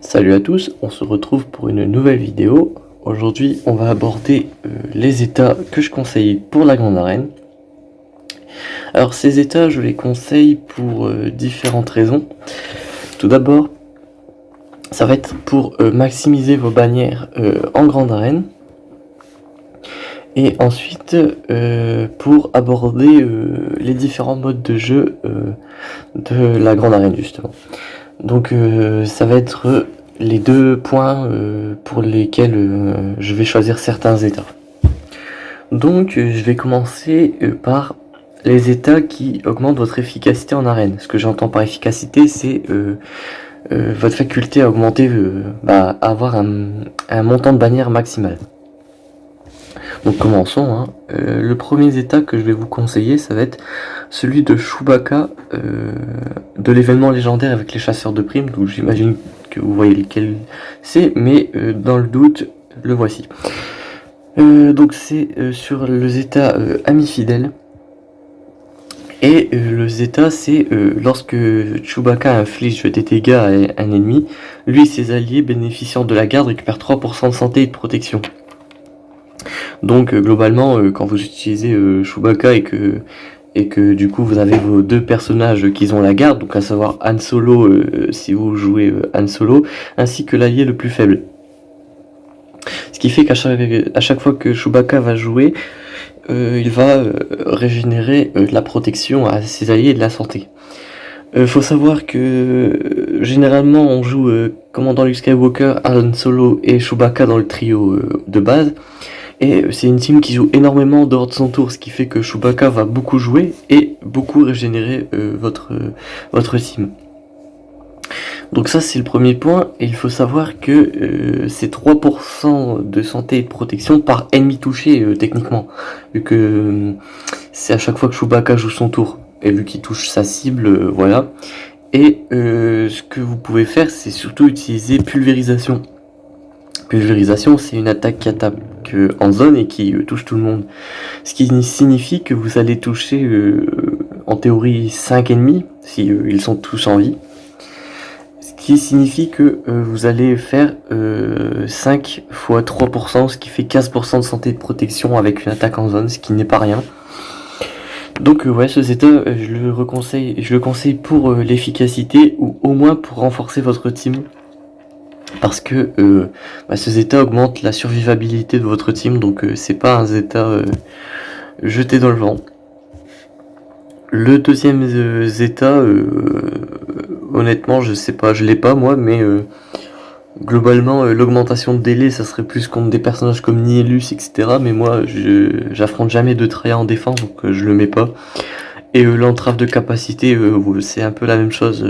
Salut à tous, on se retrouve pour une nouvelle vidéo. Aujourd'hui, on va aborder les états que je conseille pour la grande arène. Alors ces états, je les conseille pour différentes raisons. Tout d'abord, ça va être pour maximiser vos bannières en grande arène. Et ensuite, pour aborder les différents modes de jeu de la grande arène justement. Donc ça va être les deux points pour lesquels je vais choisir certains états. Donc je vais commencer par les états qui augmentent votre efficacité en arène. Ce que j'entends par efficacité, c'est votre faculté à augmenter, à avoir un montant de bannière maximal. Donc commençons. Le premier état que je vais vous conseiller, ça va être celui de Chewbacca de l'événement légendaire avec les chasseurs de primes. Donc j'imagine que vous voyez lequel c'est, mais dans le doute, le voici. Donc c'est sur le zeta ami fidèle. Et le zeta, c'est lorsque Chewbacca inflige des dégâts à un ennemi, lui et ses alliés bénéficiant de la garde récupèrent 3% de santé et de protection. Donc globalement, quand vous utilisez Chewbacca et que du coup vous avez vos deux personnages qui ont la garde, donc à savoir Han Solo si vous jouez Han Solo, ainsi que l'allié le plus faible. Ce qui fait qu'à chaque fois que Chewbacca va jouer, il va régénérer de la protection à ses alliés et de la santé. Faut savoir que généralement on joue Commandant Luke Skywalker, Han Solo et Chewbacca dans le trio de base. Et c'est une team qui joue énormément dehors de son tour, ce qui fait que Chewbacca va beaucoup jouer et beaucoup régénérer votre team. Donc ça c'est le premier point, et il faut savoir que c'est 3% de santé et de protection par ennemi touché techniquement, vu que c'est à chaque fois que Chewbacca joue son tour, et vu qu'il touche sa cible, voilà. Et ce que vous pouvez faire, c'est surtout utiliser pulvérisation. Pulvérisation, c'est une attaque qui attaque en zone et qui touche tout le monde. Ce qui signifie que vous allez toucher en théorie 5 ennemis, si ils sont tous en vie. Ce qui signifie que vous allez faire 5 x 3%, ce qui fait 15% de santé et de protection avec une attaque en zone, ce qui n'est pas rien. Donc ouais, ce zeta, je le conseille pour l'efficacité, ou au moins pour renforcer votre team. Parce que ce zeta augmente la survivabilité de votre team, donc c'est pas un zeta jeté dans le vent. Le deuxième zeta, honnêtement je sais pas, je l'ai pas moi, mais globalement l'augmentation de délai ça serait plus contre des personnages comme Nihilus, etc. Mais moi j'affronte jamais de Traya en défense, donc je le mets pas. Et l'entrave de capacité, c'est un peu la même chose,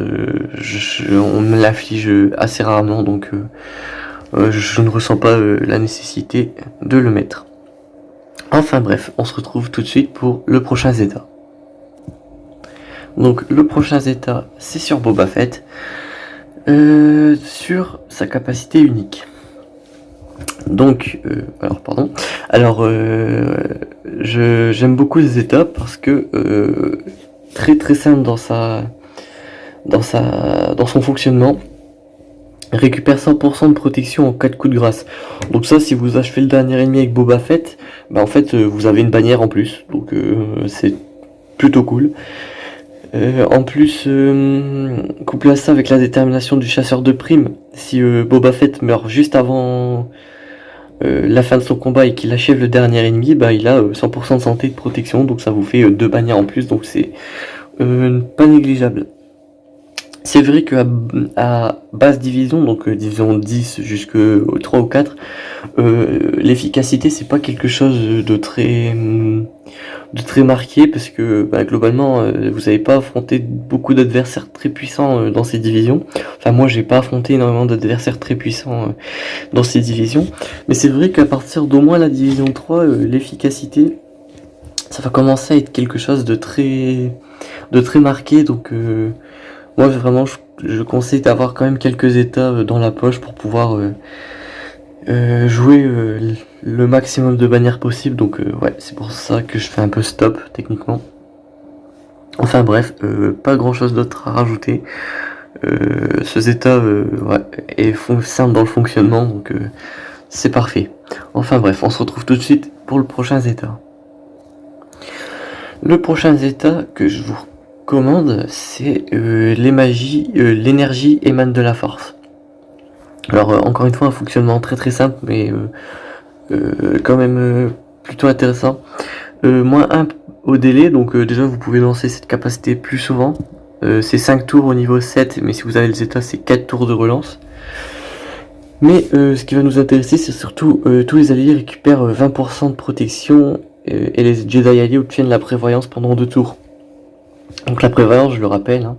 on me l'afflige assez rarement, donc je ne ressens pas la nécessité de le mettre. Enfin bref, on se retrouve tout de suite pour le prochain zeta. Donc le prochain zeta, c'est sur Boba Fett, sur sa capacité unique. Donc, j'aime beaucoup ces états parce que très simple dans son fonctionnement, récupère 100% de protection en cas de coup de grâce. Donc ça, si vous achevez le dernier ennemi avec Boba Fett, en fait vous avez une bannière en plus, donc c'est plutôt cool. En plus, couplé à ça avec la détermination du chasseur de primes, si Boba Fett meurt juste avant la fin de son combat et qu'il achève le dernier ennemi, il a 100% de santé et de protection, donc ça vous fait 2 bannières en plus, donc c'est pas négligeable. C'est vrai qu'à basse division, donc division 10 jusqu'au 3 ou 4, l'efficacité c'est pas quelque chose de très marqué, parce que globalement vous n'avez pas affronté beaucoup d'adversaires très puissants dans ces divisions. Enfin moi j'ai pas affronté énormément d'adversaires très puissants dans ces divisions, mais c'est vrai qu'à partir d'au moins la division 3, l'efficacité ça va commencer à être quelque chose de très marqué, donc moi vraiment je conseille d'avoir quand même quelques états dans la poche pour pouvoir jouer le maximum de bannières possible, donc ouais, c'est pour ça que je fais un peu stop techniquement. Enfin bref, pas grand chose d'autre à rajouter. ce zeta est simple dans le fonctionnement, donc c'est parfait. Enfin bref, on se retrouve tout de suite pour le prochain zeta. Le prochain zeta que je vous recommande, c'est l'énergie émane de la force. Alors encore une fois, un fonctionnement très très simple, mais quand même plutôt intéressant. -1 au délai, donc déjà vous pouvez lancer cette capacité plus souvent. C'est 5 tours au niveau 7, mais si vous avez le zeta, c'est 4 tours de relance. Mais ce qui va nous intéresser, c'est surtout tous les alliés récupèrent 20% de protection et les Jedi alliés obtiennent la prévoyance pendant 2 tours. Donc la prévoyance, je le rappelle, hein,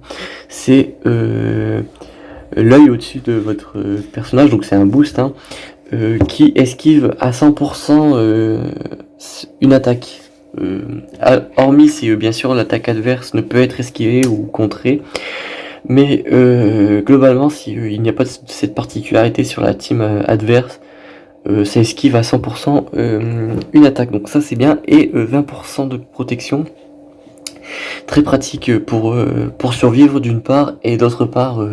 c'est l'œil au-dessus de votre personnage, donc c'est un boost, hein, qui esquive à 100% une attaque. Hormis si bien sûr l'attaque adverse ne peut être esquivée ou contrée. Mais globalement, si il n'y a pas cette particularité sur la team adverse, ça esquive à 100% une attaque. Donc ça c'est bien. Et 20% de protection. Très pratique pour survivre d'une part, et d'autre part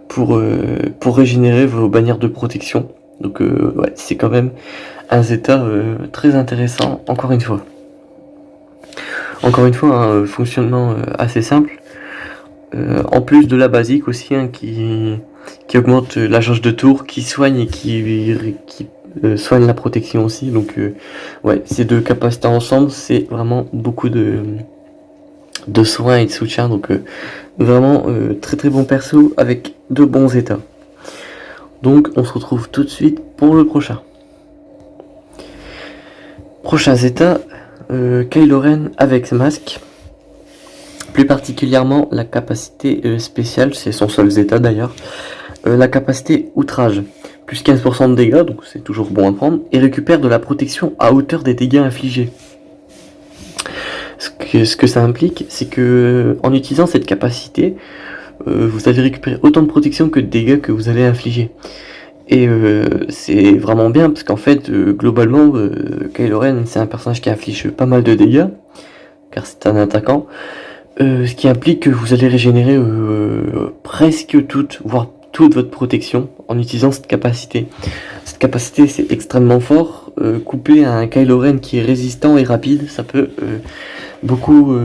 pour régénérer vos bannières de protection. Donc ouais, c'est quand même un zeta très intéressant, encore une fois. Encore une fois, un fonctionnement assez simple. En plus de la basique aussi, hein, qui augmente la jauge de tour, qui soigne et qui soigne la protection aussi. Donc ouais, ces deux capacités ensemble, c'est vraiment beaucoup de soins et de soutien. Donc vraiment très très bon perso avec de bons états. Donc on se retrouve tout de suite pour le prochain. Prochain zeta, Kylo Ren avec masque. Plus particulièrement la capacité spéciale, c'est son seul zeta d'ailleurs, la capacité outrage, plus 15% de dégâts, donc c'est toujours bon à prendre, et récupère de la protection à hauteur des dégâts infligés. Ce que ça implique, c'est que en utilisant cette capacité, vous allez récupérer autant de protection que de dégâts que vous allez infliger. Et c'est vraiment bien, parce qu'en fait, globalement, Kylo Ren, c'est un personnage qui inflige pas mal de dégâts, car c'est un attaquant. Ce qui implique que vous allez régénérer presque toute, voire toute votre protection en utilisant cette capacité. Cette capacité, c'est extrêmement fort. Couplé à un Kylo Ren qui est résistant et rapide, ça peut beaucoup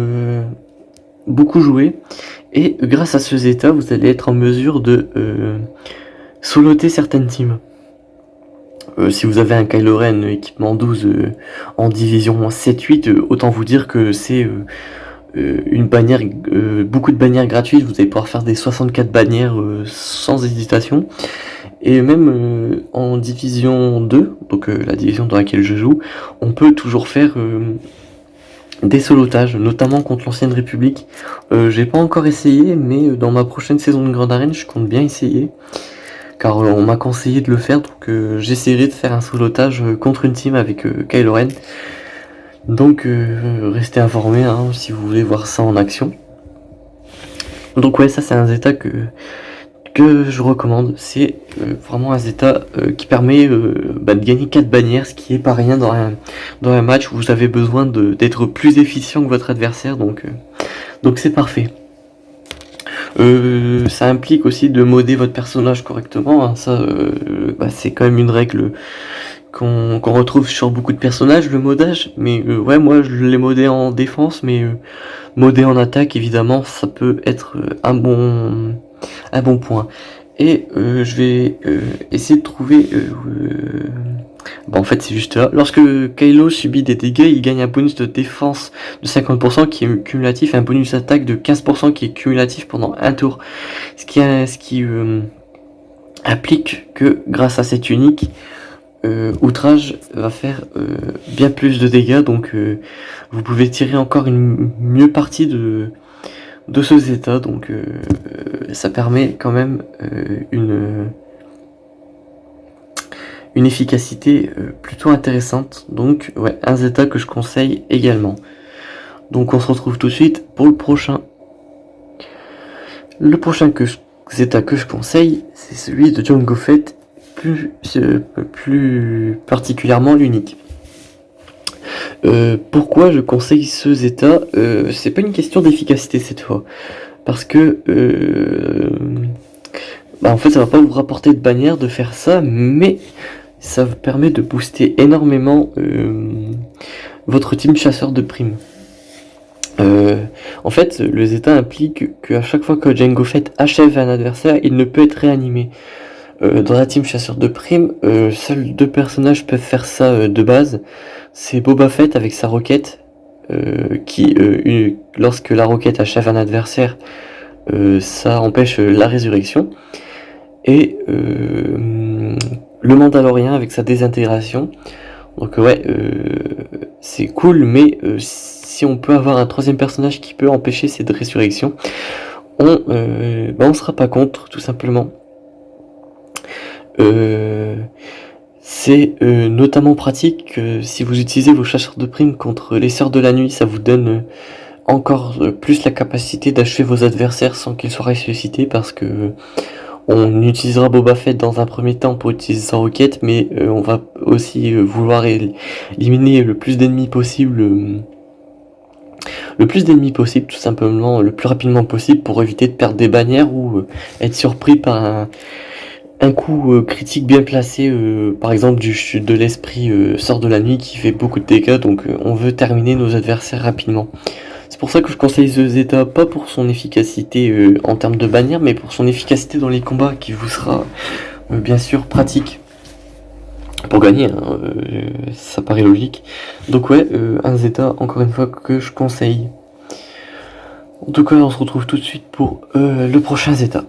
jouer. Et grâce à ce zeta, vous allez être en mesure de soloter certaines teams. Si vous avez un Kylo Ren équipement 12 en division 7-8, autant vous dire que c'est une bannière, beaucoup de bannières gratuites. Vous allez pouvoir faire des 64 bannières sans hésitation. Et même en division 2, donc la division dans laquelle je joue, on peut toujours faire des solotages, notamment contre l'ancienne République. J'ai pas encore essayé, mais dans ma prochaine saison de Grande Arène, je compte bien essayer. Car on m'a conseillé de le faire, donc j'essaierai de faire un solotage contre une team avec Kylo Ren. Donc restez informés hein, si vous voulez voir ça en action. Donc ouais, ça c'est un zeta que je recommande. C'est vraiment un zeta qui permet de gagner 4 bannières, ce qui est pas rien dans un match où vous avez besoin d'être plus efficient que votre adversaire, donc c'est parfait. Ça implique aussi de modder votre personnage correctement, hein. Ça c'est quand même une règle qu'on retrouve sur beaucoup de personnages, le modage. Mais ouais, moi je l'ai modé en défense, mais modé en attaque évidemment ça peut être un bon point. Et je vais essayer de trouver en fait c'est juste là. Lorsque Kylo subit des dégâts, il gagne un bonus de défense de 50% qui est cumulatif et un bonus d'attaque de 15% qui est cumulatif pendant un tour. Ce qui implique que grâce à cette unique, outrage va faire bien plus de dégâts, donc vous pouvez tirer encore une mieux partie de ce zeta, donc ça permet quand même une efficacité plutôt intéressante. Donc ouais, un zeta que je conseille également. Donc on se retrouve tout de suite pour le prochain. Le prochain zeta que je conseille, c'est celui de Jango Fett, plus particulièrement l'unique. Pourquoi je conseille ce zeta? C'est pas une question d'efficacité cette fois, parce que en fait ça va pas vous rapporter de bannière de faire ça, mais ça vous permet de booster énormément votre team chasseur de primes. En fait, le Zeta implique qu'à chaque fois que Jango Fett achève un adversaire, il ne peut être réanimé. Dans la team chasseur de primes, seuls 2 personnages peuvent faire ça de base. C'est Boba Fett avec sa roquette, qui, lorsque la roquette achève un adversaire, ça empêche la résurrection. Et le Mandalorien avec sa désintégration. Donc ouais, c'est cool, mais si on peut avoir un 3ème personnage qui peut empêcher cette résurrection, on sera pas contre, tout simplement. C'est notamment pratique si vous utilisez vos chasseurs de primes contre les Sœurs de la Nuit, ça vous donne encore plus la capacité d'achever vos adversaires sans qu'ils soient ressuscités, parce que on utilisera Boba Fett dans un premier temps pour utiliser sa roquette, mais on va aussi vouloir éliminer le plus d'ennemis possible, tout simplement, le plus rapidement possible, pour éviter de perdre des bannières ou être surpris par un coup critique bien placé, par exemple de l'esprit Sœur de la Nuit qui fait beaucoup de dégâts, donc on veut terminer nos adversaires rapidement. C'est pour ça que je conseille The Zeta, pas pour son efficacité en termes de bannière, mais pour son efficacité dans les combats, qui vous sera bien sûr pratique pour gagner, hein, ça paraît logique. Donc ouais, un Zeta, encore une fois, que je conseille. En tout cas, on se retrouve tout de suite pour le prochain Zeta.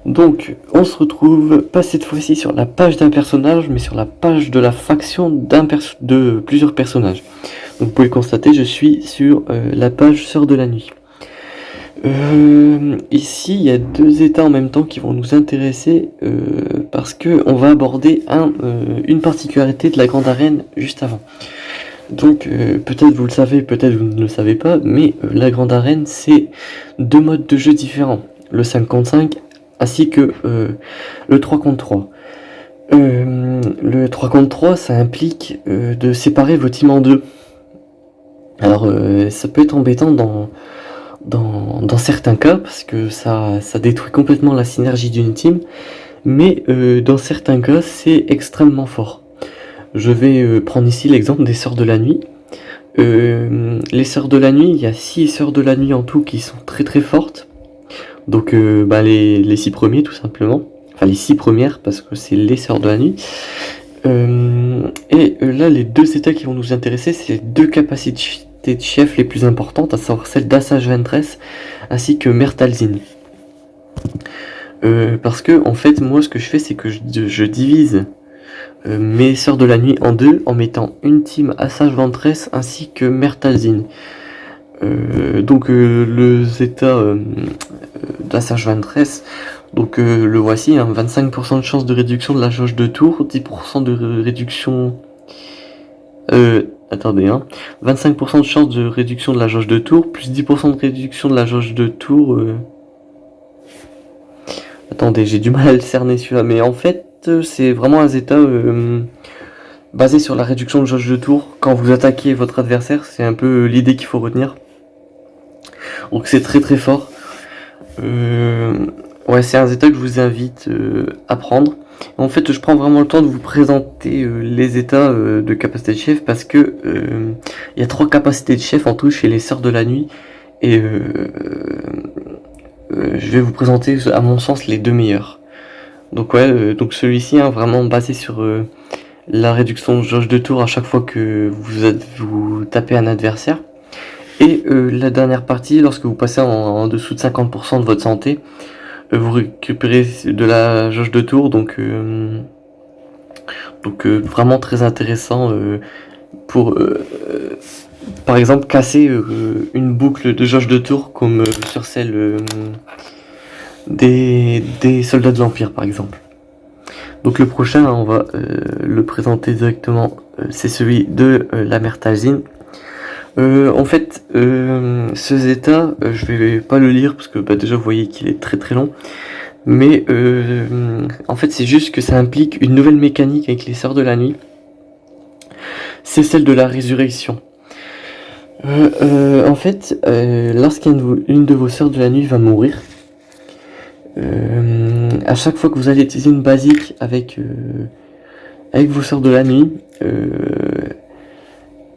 Donc, on se retrouve pas cette fois-ci sur la page d'un personnage, mais sur la page de la faction de plusieurs personnages. Donc, vous pouvez le constater, je suis sur la page Sœur de la Nuit. Ici, il y a 2 états en même temps qui vont nous intéresser, parce que on va aborder une particularité de la Grande Arène juste avant. Donc, peut-être vous le savez, peut-être vous ne le savez pas, mais la Grande Arène, c'est 2 modes de jeu différents. Le 5 contre 5, ainsi que le 3 contre 3. Le 3 contre 3, ça implique de séparer vos teams en 2. Alors, ça peut être embêtant dans certains cas, parce que ça détruit complètement la synergie d'une team, mais dans certains cas, c'est extrêmement fort. Je vais prendre ici l'exemple des Sœurs de la Nuit. Les Sœurs de la Nuit, il y a 6 Sœurs de la Nuit en tout qui sont très très fortes. Donc les 6 premiers tout simplement, enfin les 6 premières, parce que c'est les Sœurs de la Nuit. Là les 2 états qui vont nous intéresser, c'est les 2 capacités de chef les plus importantes, à savoir celle d'Asajj Ventress ainsi que Mère Talzin. Parce que en fait moi ce que je fais, c'est que je divise mes Sœurs de la Nuit en 2 en mettant une team Asajj Ventress ainsi que Mère Talzin. Donc le Zeta d'Asajj Ventress, donc le voici, hein, 25% de chance de réduction de la jauge de tour, 10% de réduction... attendez, hein, 25% de chance de réduction de la jauge de tour, plus 10% de réduction de la jauge de tour... Attendez, j'ai du mal à le cerner celui-là, mais en fait, c'est vraiment un Zeta basé sur la réduction de jauge de tour. Quand vous attaquez votre adversaire, c'est un peu l'idée qu'il faut retenir. Donc c'est très très fort. Ouais, c'est un Zeta que je vous invite à prendre. En fait, je prends vraiment le temps de vous présenter les états de capacité de chef, parce que il y a 3 capacités de chef en tout chez les Sœurs de la Nuit, et je vais vous présenter à mon sens les 2 meilleurs. Donc ouais, donc celui-ci, hein, vraiment basé sur la réduction de jauge de tour à chaque fois que vous tapez un adversaire. Et la dernière partie, lorsque vous passez en dessous de 50% de votre santé, vous récupérez de la jauge de tour, donc vraiment très intéressant pour par exemple casser une boucle de jauge de tour, comme sur celle des soldats de l'Empire par exemple. Donc le prochain, on va le présenter directement, c'est celui de la Mère Talzin. En fait, ce Zeta, je vais pas le lire parce que déjà vous voyez qu'il est très très long, mais en fait c'est juste que ça implique une nouvelle mécanique avec les Sœurs de la Nuit, c'est celle de la résurrection. En fait, une de vos sœurs de la nuit va mourir, à chaque fois que vous allez utiliser une basique avec vos sœurs de la nuit,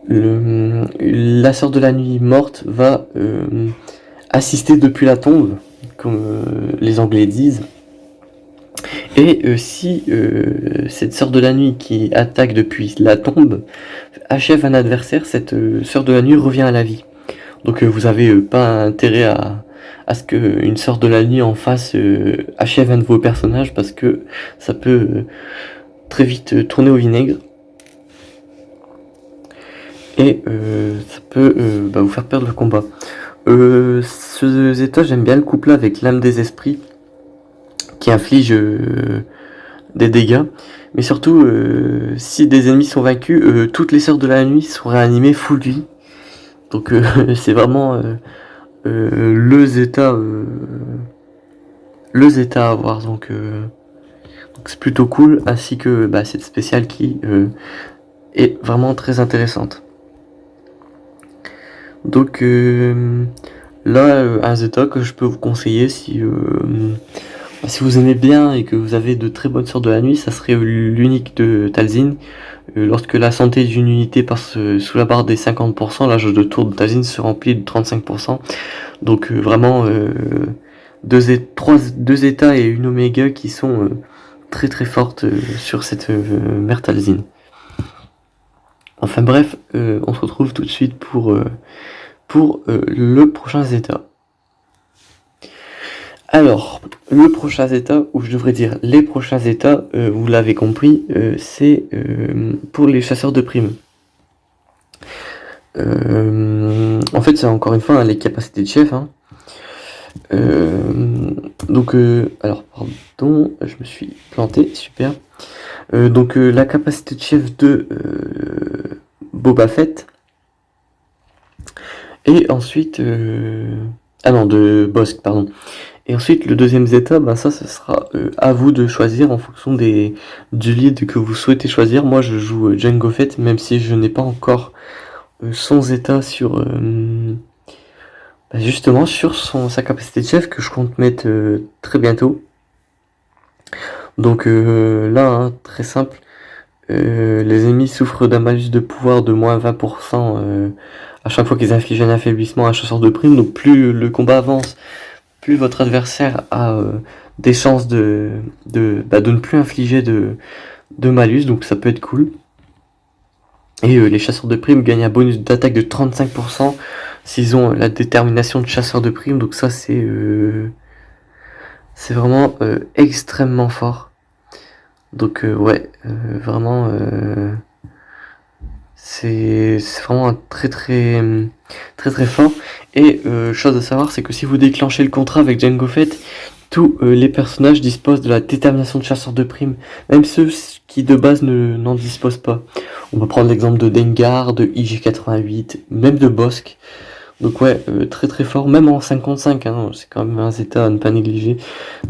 la sœur de la nuit morte va assister depuis la tombe, comme les Anglais disent. Et si cette sœur de la nuit qui attaque depuis la tombe achève un adversaire, cette sœur de la nuit revient à la vie. Donc vous avez pas intérêt à ce qu'une sœur de la nuit en face achève un de vos personnages, parce que ça peut très vite tourner au vinaigre. Et ça peut vous faire perdre le combat. Ce Zeta, j'aime bien le couplet avec l'âme des esprits, qui inflige des dégâts. Mais surtout, si des ennemis sont vaincus, toutes les sœurs de la nuit sont réanimées full vie. Donc c'est vraiment le Zeta à avoir. Donc c'est plutôt cool, ainsi que cette spéciale qui est vraiment très intéressante. Donc là, un Zeta que je peux vous conseiller si vous aimez bien et que vous avez de très bonnes sœurs de la nuit, ça serait l'unique de Talzin. Lorsque la santé d'une unité passe sous la barre des 50%, la jauge de tour de Talzin se remplit de 35%. Donc vraiment deux états et une oméga qui sont très très fortes sur cette mère Talzin. Enfin bref, on se retrouve tout de suite pour le prochain Zeta. Alors, le prochain Zeta, ou je devrais dire les prochains Zeta, vous l'avez compris, c'est pour les chasseurs de primes. En fait, c'est encore une fois les capacités de chef. Donc, alors, pardon, je me suis planté, super. Donc, la capacité de chef de Boba Fett. Et ensuite, de Bossk, pardon. Et ensuite, le deuxième Zeta, ça sera à vous de choisir en fonction du lead que vous souhaitez choisir. Moi, je joue Jango Fett, même si je n'ai pas encore son Zeta sur justement sur sa capacité de chef, que je compte mettre très bientôt. Donc là, très simple. Les ennemis souffrent d'un malus de pouvoir de moins 20% à chaque fois qu'ils infligent un affaiblissement à un chasseur de primes. Donc plus le combat avance, plus votre adversaire a des chances de ne plus infliger de malus, donc ça peut être cool. Et les chasseurs de primes gagnent un bonus d'attaque de 35% s'ils ont la détermination de chasseur de primes, donc ça c'est vraiment extrêmement fort. Donc vraiment c'est vraiment un très fort. Et chose à savoir, c'est que si vous déclenchez le contrat avec Jango Fett, tous les personnages disposent de la détermination de chasseur de primes, même ceux qui de base n'en disposent pas. On peut prendre l'exemple de Dengar, de IG88, même de Bossk. Donc très fort, même en 5 contre 5, c'est quand même un Zeta à ne pas négliger.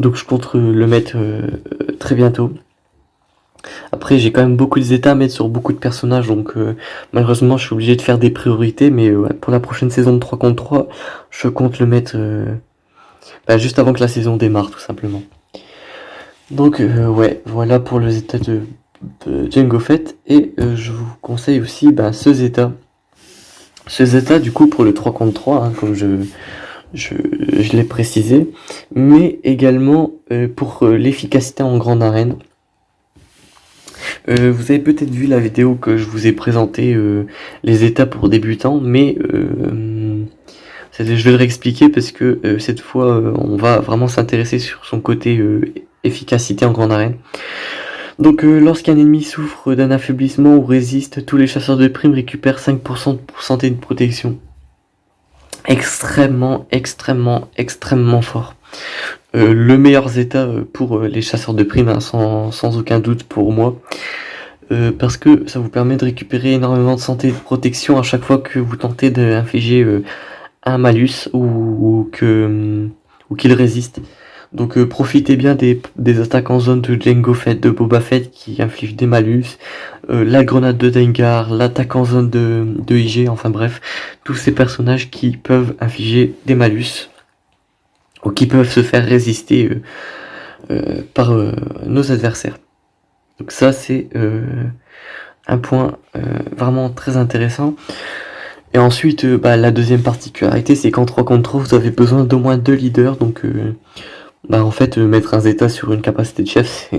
Donc je compte le mettre très bientôt. Après, j'ai quand même beaucoup de Zeta à mettre sur beaucoup de personnages, donc malheureusement je suis obligé de faire des priorités, mais pour la prochaine saison de 3 contre 3, je compte le mettre juste avant que la saison démarre, tout simplement. Donc voilà pour le Zeta de Jango Fett, et je vous conseille aussi ce Zeta. Ce Zeta, du coup, pour le 3 contre 3, comme je l'ai précisé, mais également pour l'efficacité en grande arène. Vous avez peut-être vu la vidéo que je vous ai présenté les états pour débutants, mais je vais le réexpliquer parce que cette fois on va vraiment s'intéresser sur son côté efficacité en grande arène. Donc lorsqu'un ennemi souffre d'un affaiblissement ou résiste, tous les chasseurs de primes récupèrent 5% de santé de protection. Extrêmement fort. Le meilleur Zeta pour les chasseurs de primes, sans aucun doute pour moi. Parce que ça vous permet de récupérer énormément de santé et de protection à chaque fois que vous tentez d'infliger un malus ou qu'il résiste. Donc profitez bien des attaques en zone de Jango Fett, de Boba Fett qui infligent des malus, la grenade de Dengar, l'attaque en zone de IG, enfin bref, tous ces personnages qui peuvent infliger des malus ou qui peuvent se faire résister par nos adversaires. Donc ça c'est un point vraiment très intéressant. Et ensuite, la deuxième particularité, c'est qu'en 3 contre 3, vous avez besoin d'au moins 2 leaders. Donc, en fait, mettre un Zeta sur une capacité de chef,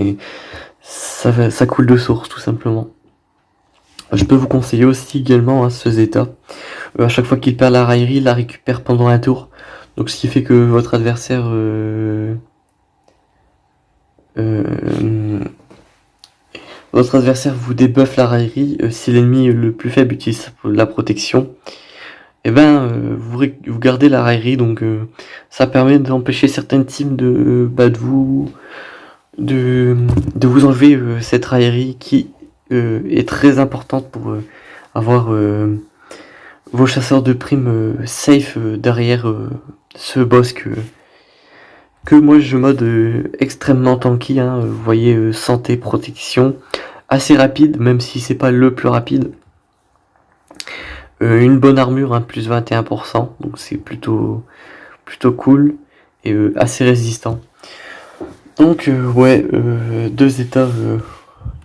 ça coule de source, tout simplement. Je peux vous conseiller aussi également ce Zeta. À chaque fois qu'il perd la raillerie, il la récupère pendant un tour. Donc, ce qui fait que votre adversaire... votre adversaire vous débuffe la raillerie si l'ennemi le plus faible utilise la protection. Et vous gardez la raillerie, donc ça permet d'empêcher certaines teams de vous enlever cette raillerie qui est très importante pour avoir vos chasseurs de primes safe derrière ce boss que moi je mode extrêmement tanky, hein, vous voyez, santé, protection, assez rapide, même si c'est pas le plus rapide. Une bonne armure, hein, plus 21%, donc c'est plutôt cool et assez résistant. Donc deux états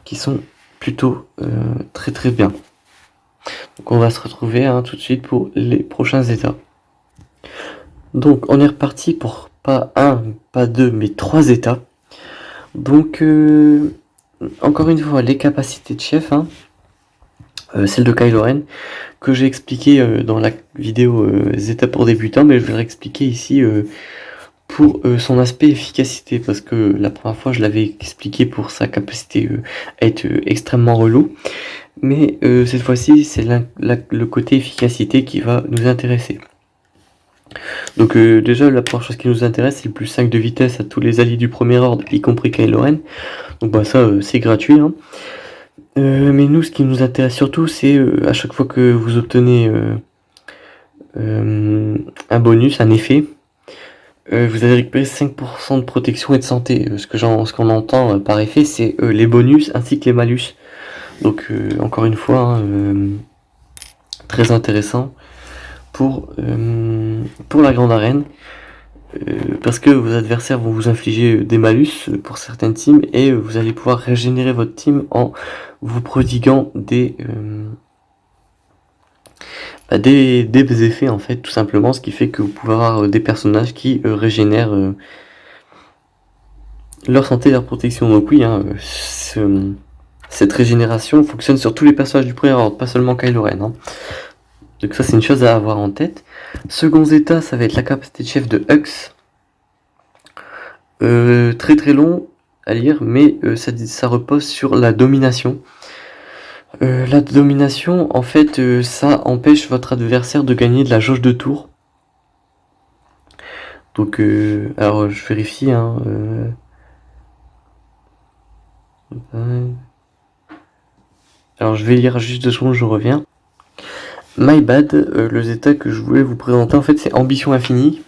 qui sont plutôt très très bien. Donc on va se retrouver tout de suite pour les prochains états. Donc on est reparti pour pas un, pas deux, mais 3 états. Donc encore une fois, les capacités de chef, celle de Kylo Ren, que j'ai expliqué dans la vidéo Zeta pour débutants, mais je vais réexpliquer ici pour son aspect efficacité, parce que la première fois je l'avais expliqué pour sa capacité à être extrêmement relou, mais cette fois-ci c'est le côté efficacité qui va nous intéresser. Donc déjà la première chose qui nous intéresse, c'est le plus 5 de vitesse à tous les alliés du premier ordre, y compris Kylo Ren. Donc ça c'est gratuit, hein. Mais nous, ce qui nous intéresse surtout, c'est à chaque fois que vous obtenez un bonus, un effet, vous allez récupérer 5% de protection et de santé. Ce qu'on entend par effet, c'est les bonus ainsi que les malus. Donc encore une fois, très intéressant pour la grande arène. Parce que vos adversaires vont vous infliger des malus pour certaines teams et vous allez pouvoir régénérer votre team en vous prodiguant des effets en fait, tout simplement, ce qui fait que vous pouvez avoir des personnages qui régénèrent leur santé et leur protection. Donc oui, cette régénération fonctionne sur tous les personnages du premier ordre, pas seulement Kylo Ren. Donc ça c'est une chose à avoir en tête. Second état, ça va être la capacité de chef de Hux. Très très long à lire, mais ça repose sur la domination. La domination, en fait, ça empêche votre adversaire de gagner de la jauge de tour. Donc, alors je vérifie. Alors je vais lire juste 2 secondes, je reviens. My bad, le zeta que je voulais vous présenter, en fait, c'est Ambition Infinie.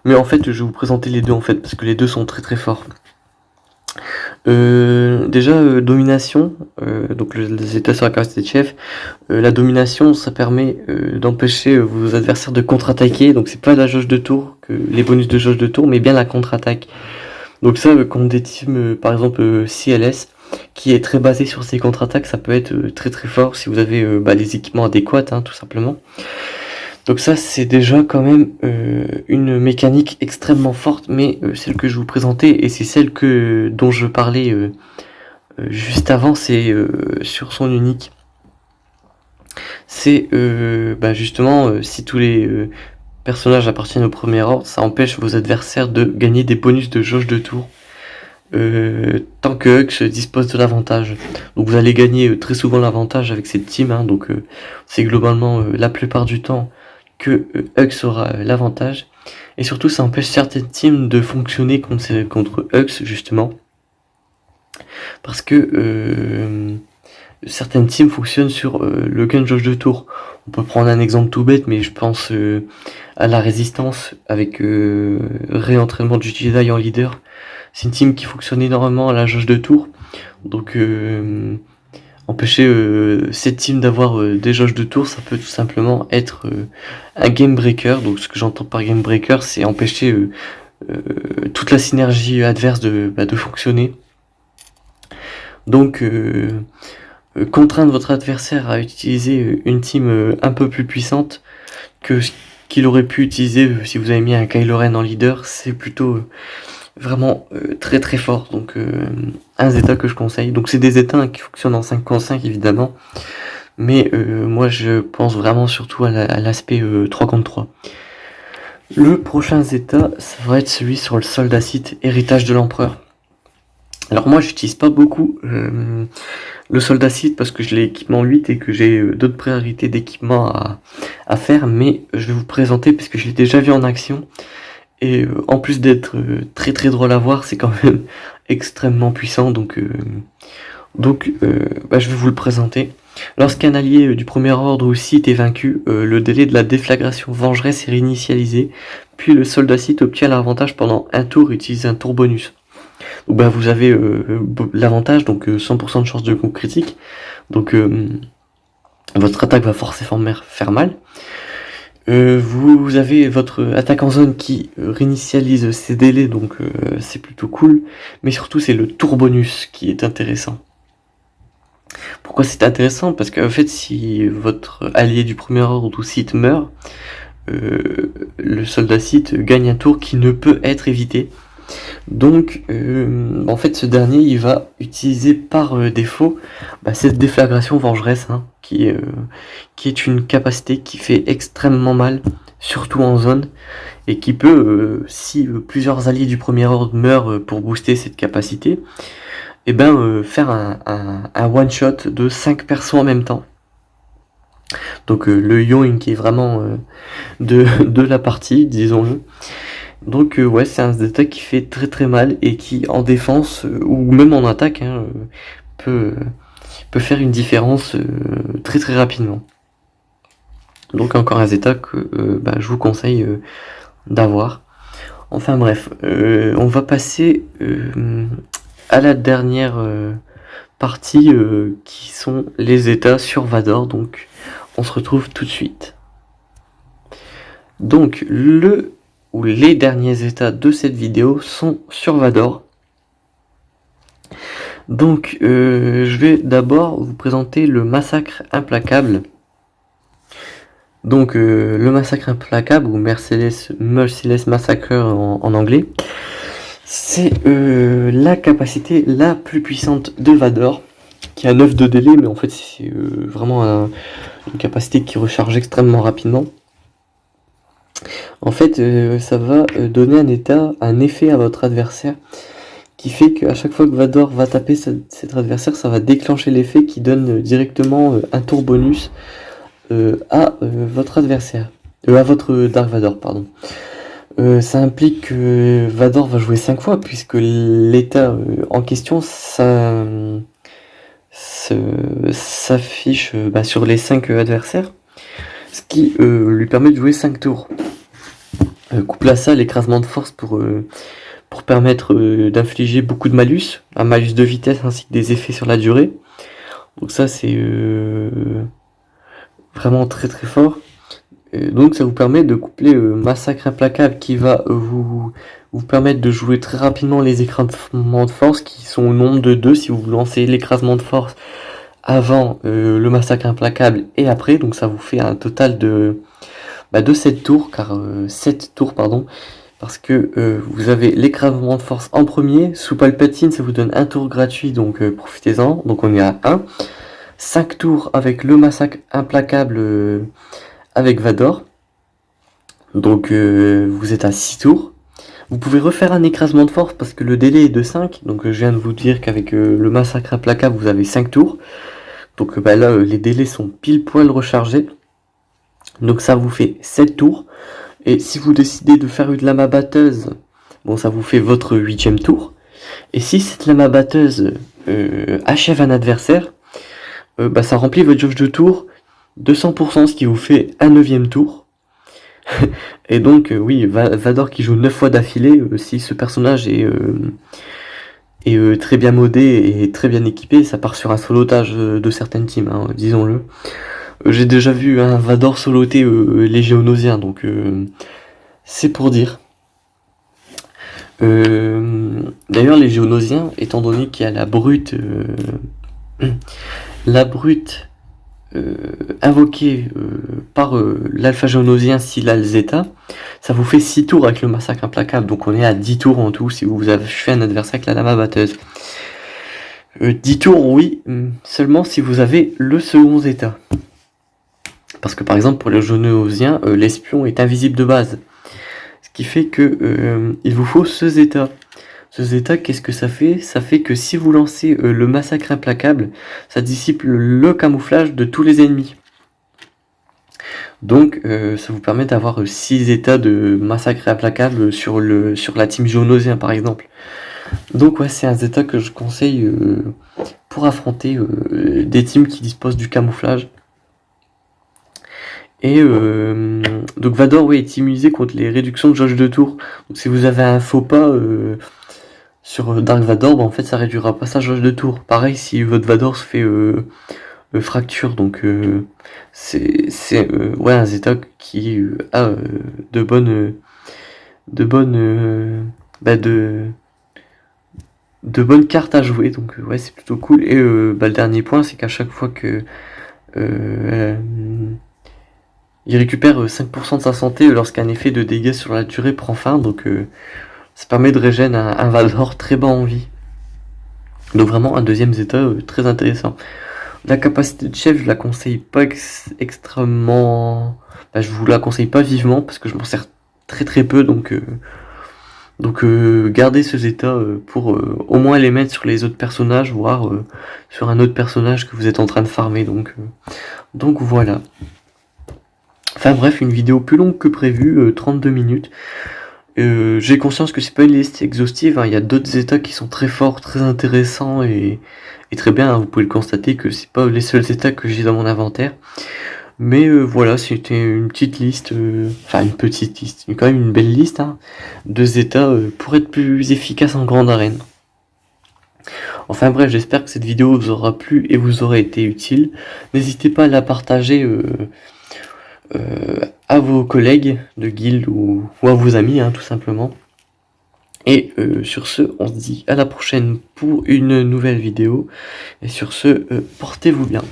Mais en fait, je vais vous présenter les deux, en fait, parce que les deux sont très très forts. Déjà, domination, donc le zeta sur la capacité de chef. La domination, ça permet d'empêcher vos adversaires de contre-attaquer. Donc c'est pas la jauge de tour, les bonus de jauge de tour, mais bien la contre-attaque. Donc ça, contre des teams, par exemple CLS, qui est très basé sur ces contre-attaques, ça peut être très très fort si vous avez les équipements adéquats, tout simplement. Donc ça, c'est déjà quand même une mécanique extrêmement forte, mais celle que je vous présentais, et c'est celle dont je parlais juste avant, c'est sur son unique. C'est justement, si tous les personnages appartiennent au premier ordre, ça empêche vos adversaires de gagner des bonus de jauge de tour. Tant que Hux dispose de l'avantage. Donc vous allez gagner très souvent l'avantage avec cette team, donc c'est globalement la plupart du temps que Hux aura l'avantage. Et surtout ça empêche certaines teams de fonctionner contre Hux justement. Parce que certaines teams fonctionnent sur le gain de jauge de tour. On peut prendre un exemple tout bête, mais je pense à la résistance avec réentraînement du Jedi en leader. C'est une team qui fonctionne énormément à la jauge de tour. Donc empêcher cette team d'avoir des jauges de tour, ça peut tout simplement être un game breaker. Donc ce que j'entends par game breaker, c'est empêcher toute la synergie adverse de fonctionner. Donc contraindre votre adversaire à utiliser une team un peu plus puissante que ce qu'il aurait pu utiliser si vous avez mis un Kylo Ren en leader, c'est plutôt vraiment très très fort. Donc un Zeta que je conseille. Donc c'est des Zeta qui fonctionnent en 5 contre 5 évidemment, mais moi je pense vraiment surtout à l'aspect 3 contre 3. Le prochain Zeta, ça va être celui sur le soldat Sith, héritage de l'empereur. Alors moi j'utilise pas beaucoup le soldat Sith parce que je l'ai équipement 8 et que j'ai d'autres priorités d'équipement à faire, mais je vais vous présenter parce que je l'ai déjà vu en action. Et en plus d'être très très drôle à voir, c'est quand même extrêmement puissant, donc je vais vous le présenter. Lorsqu'un allié du premier ordre ou Sith est vaincu, le délai de la déflagration vengeresse est réinitialisé, puis le soldat Sith obtient l'avantage pendant un tour et utilise un tour bonus. Donc vous avez l'avantage, donc 100% de chance de coup critique, donc votre attaque va forcément faire mal. Vous avez votre attaque en zone qui réinitialise ses délais, donc c'est plutôt cool. Mais surtout, c'est le tour bonus qui est intéressant. Pourquoi c'est intéressant? Parce qu'en fait, si votre allié du premier ordre ou Sith meurt, le soldat Sith gagne un tour qui ne peut être évité. Donc, en fait, ce dernier, il va utiliser par défaut cette déflagration vengeresse, qui est une capacité qui fait extrêmement mal, surtout en zone, et qui peut, si plusieurs alliés du premier ordre meurent pour booster cette capacité, faire un one-shot de 5 persos en même temps. Donc le yoink est vraiment de la partie, disons-le. Donc c'est un Zeta qui fait très très mal et qui en défense ou même en attaque peut faire une différence très très rapidement. Donc encore un Zeta que je vous conseille d'avoir. Enfin bref, on va passer à la dernière partie qui sont les Zeta sur Vador. Donc on se retrouve tout de suite. Donc les derniers états de cette vidéo sont sur Vador. Donc je vais d'abord vous présenter le massacre implacable. Donc le massacre implacable ou Merciless Massacre en anglais, c'est la capacité la plus puissante de Vador, qui a 9 de délai, mais en fait c'est vraiment une capacité qui recharge extrêmement rapidement. En fait, ça va donner un effet à votre adversaire qui fait qu'à chaque fois que Vador va taper cet adversaire, ça va déclencher l'effet qui donne directement un tour bonus à votre adversaire, à votre Dark Vador, pardon. Ça implique que Vador va jouer 5 fois puisque l'état en question s'affiche sur les 5 adversaires, ce qui lui permet de jouer 5 tours. Couple à ça l'écrasement de force pour permettre d'infliger beaucoup de malus, un malus de vitesse ainsi que des effets sur la durée. Donc ça c'est vraiment très très fort. Donc ça vous permet de coupler massacre implacable qui va vous permettre de jouer très rapidement les écrasements de force qui sont au nombre de 2 si vous lancez l'écrasement de force avant le massacre implacable et après. Donc ça vous fait un total de 7 tours, parce que vous avez l'écrasement de force en premier, sous Palpatine ça vous donne un tour gratuit, donc profitez-en, donc on est à 1, 5 tours avec le massacre implacable avec Vador, donc vous êtes à 6 tours, vous pouvez refaire un écrasement de force parce que le délai est de 5, donc je viens de vous dire qu'avec le massacre implacable vous avez 5 tours, donc là les délais sont pile poil rechargés. Donc ça vous fait 7 tours. Et si vous décidez de faire une lama batteuse, ça vous fait votre 8ème tour. Et si cette lama batteuse achève un adversaire, bah, ça remplit votre jauge de tour de 100%, ce qui vous fait un 9e tour. Et donc, oui, Vador qui joue 9 fois d'affilée, si ce personnage est très bien modé et très bien équipé, ça part sur un solotage de certaines teams, hein, disons-le. J'ai déjà vu un Vador soloter les Géonosiens, donc c'est pour dire. D'ailleurs, les Géonosiens, étant donné qu'il y a la brute invoquée par l'alpha géonosien Silal Zeta, ça vous fait 6 tours avec le massacre implacable, donc on est à 10 tours en tout si vous avez fait un adversaire avec la lama batteuse. 10 tours, oui, seulement si vous avez le second Zeta. Parce que par exemple pour les géonosiens, l'espion est invisible de base. Ce qui fait que il vous faut ce Zeta. Ce Zeta, qu'est-ce que ça fait? Ça fait que si vous lancez le massacre implacable, ça dissipe le camouflage de tous les ennemis. Donc ça vous permet d'avoir 6 états de massacre implacable sur la team géonosien par exemple. Donc ouais, c'est un Zeta que je conseille pour affronter des teams qui disposent du camouflage. Et donc Vador, ouais, est immunisé contre les réductions de jauge de tour. Donc si vous avez un faux pas sur Dark Vador, bah, en fait ça réduira pas sa jauge de tour. Pareil si votre Vador se fait fracture, donc c'est ouais, un Zeta qui a de bonnes cartes à jouer, donc ouais, c'est plutôt cool. Et le dernier point, c'est qu'à chaque fois que il récupère 5% de sa santé lorsqu'un effet de dégâts sur la durée prend fin, donc ça permet de régénérer un Vador très bas en vie. Donc vraiment un deuxième Zeta très intéressant. La capacité de chef, je la conseille pas extrêmement... Bah, je vous la conseille pas vivement parce que je m'en sers très très peu, donc gardez ce Zeta pour au moins les mettre sur les autres personnages, voire sur un autre personnage que vous êtes en train de farmer, donc voilà. Enfin bref, une vidéo plus longue que prévu, 32 minutes. J'ai conscience que c'est pas une liste exhaustive, hein. Il y a d'autres états qui sont très forts, très intéressants et très bien, hein. Vous pouvez le constater que c'est pas les seuls états que j'ai dans mon inventaire. Mais voilà, c'était une petite liste, enfin une petite liste, quand même une belle liste, hein, de états pour être plus efficace en grande arène. Enfin bref, j'espère que cette vidéo vous aura plu et vous aura été utile. N'hésitez pas à la partager à vos collègues de guild ou à vos amis, hein, tout simplement. Et sur ce, on se dit à la prochaine pour une nouvelle vidéo. Et sur ce, portez-vous bien.